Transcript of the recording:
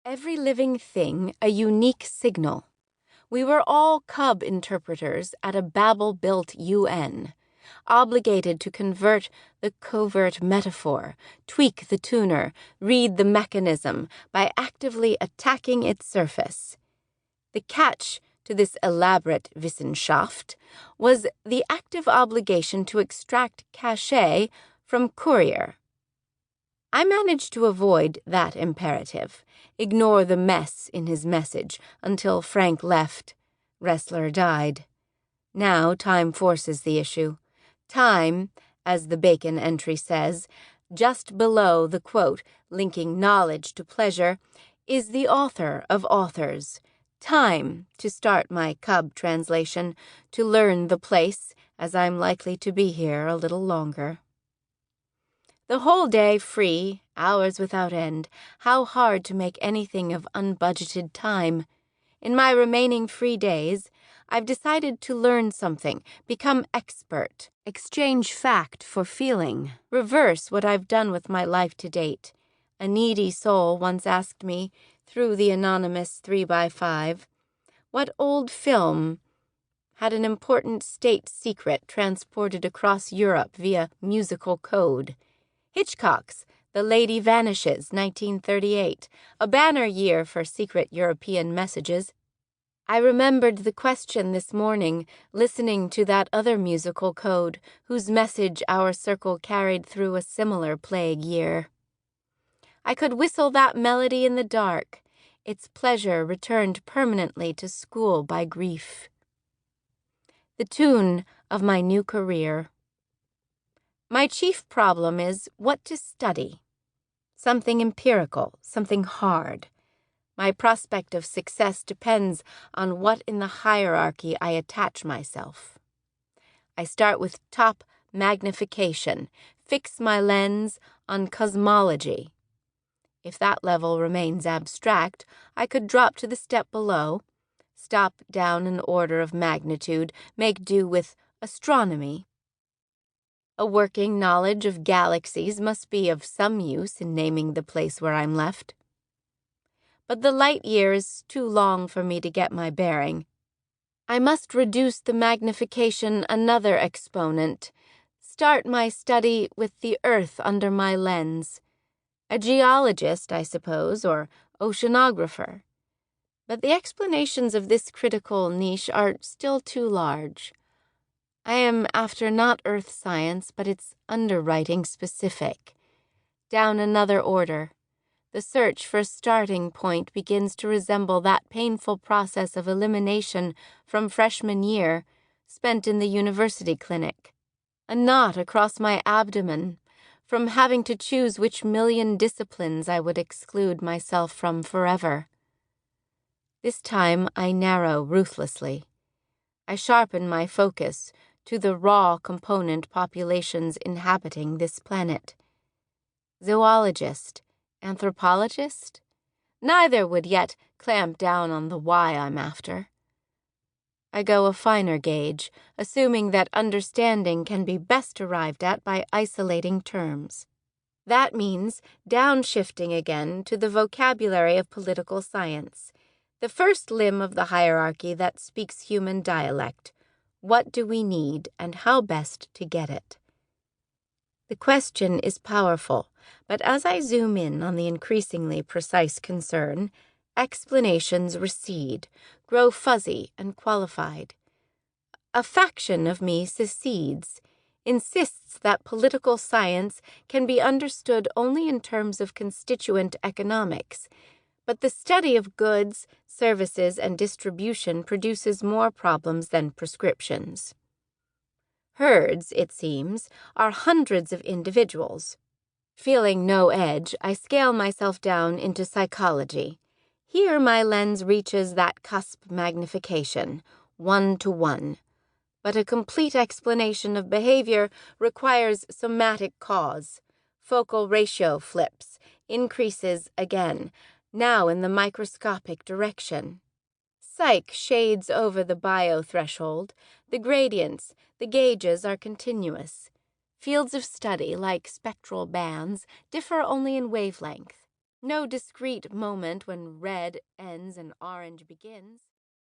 Every living thing a unique signal. We were all cub interpreters at a Babel-built UN, obligated to convert the covert metaphor, tweak the tuner, read the mechanism by actively attacking its surface. The catch to this elaborate Wissenschaft was the active obligation to extract cachet from courier. I managed to avoid that imperative, ignore the mess in his message until Frank left. Ressler died. Now time forces the issue. Time, as the Bacon entry says, just below the quote linking knowledge to pleasure, is the author of authors. Time to start my cub translation, to learn the place, as I'm likely to be here a little longer. The whole day free, hours without end. How hard to make anything of unbudgeted time. In my remaining free days, I've decided to learn something, become expert, exchange fact for feeling, reverse what I've done with my life to date. A needy soul once asked me, through the anonymous 3x5, what old film had an important state secret transported across Europe via musical code. Hitchcock's The Lady Vanishes, 1938, a banner year for secret European messages. I remembered the question this morning, listening to that other musical code, whose message our circle carried through a similar plague year. I could whistle that melody in the dark, its pleasure returned permanently to school by grief. The tune of my new career. My chief problem is what to study. Something empirical, something hard. My prospect of success depends on what in the hierarchy I attach myself. I start with top magnification, fix my lens on cosmology. If that level remains abstract, I could drop to the step below, stop down an order of magnitude, make do with astronomy. A working knowledge of galaxies must be of some use in naming the place where I'm left. But the light year is too long for me to get my bearing. I must reduce the magnification another exponent, start my study with the earth under my lens. A geologist, I suppose, or oceanographer. But the explanations of this critical niche are still too large. I am after not earth science, but its underwriting specific. Down another order. The search for a starting point begins to resemble that painful process of elimination from freshman year spent in the university clinic. A knot across my abdomen from having to choose which million disciplines I would exclude myself from forever. This time I narrow ruthlessly. I sharpen my focus to the raw component populations inhabiting this planet. Zoologist, anthropologist? Neither would yet clamp down on the why I'm after. I go a finer gauge, assuming that understanding can be best arrived at by isolating terms. That means downshifting again to the vocabulary of political science, the first limb of the hierarchy that speaks human dialect. What do we need, and how best to get it? The question is powerful, but as I zoom in on the increasingly precise concern, explanations recede, grow fuzzy and qualified. A faction of me secedes, insists that political science can be understood only in terms of constituent economics, but the study of goods, services, and distribution produces more problems than prescriptions. Herds, it seems, are hundreds of individuals. Feeling no edge, I scale myself down into psychology. Here my lens reaches that cusp magnification, 1-to-1. But a complete explanation of behavior requires somatic cause. Focal ratio flips, increases again, now in the microscopic direction. Psych shades over the bio-threshold. The gradients, the gauges are continuous. Fields of study, like spectral bands, differ only in wavelength. No discrete moment when red ends and orange begins.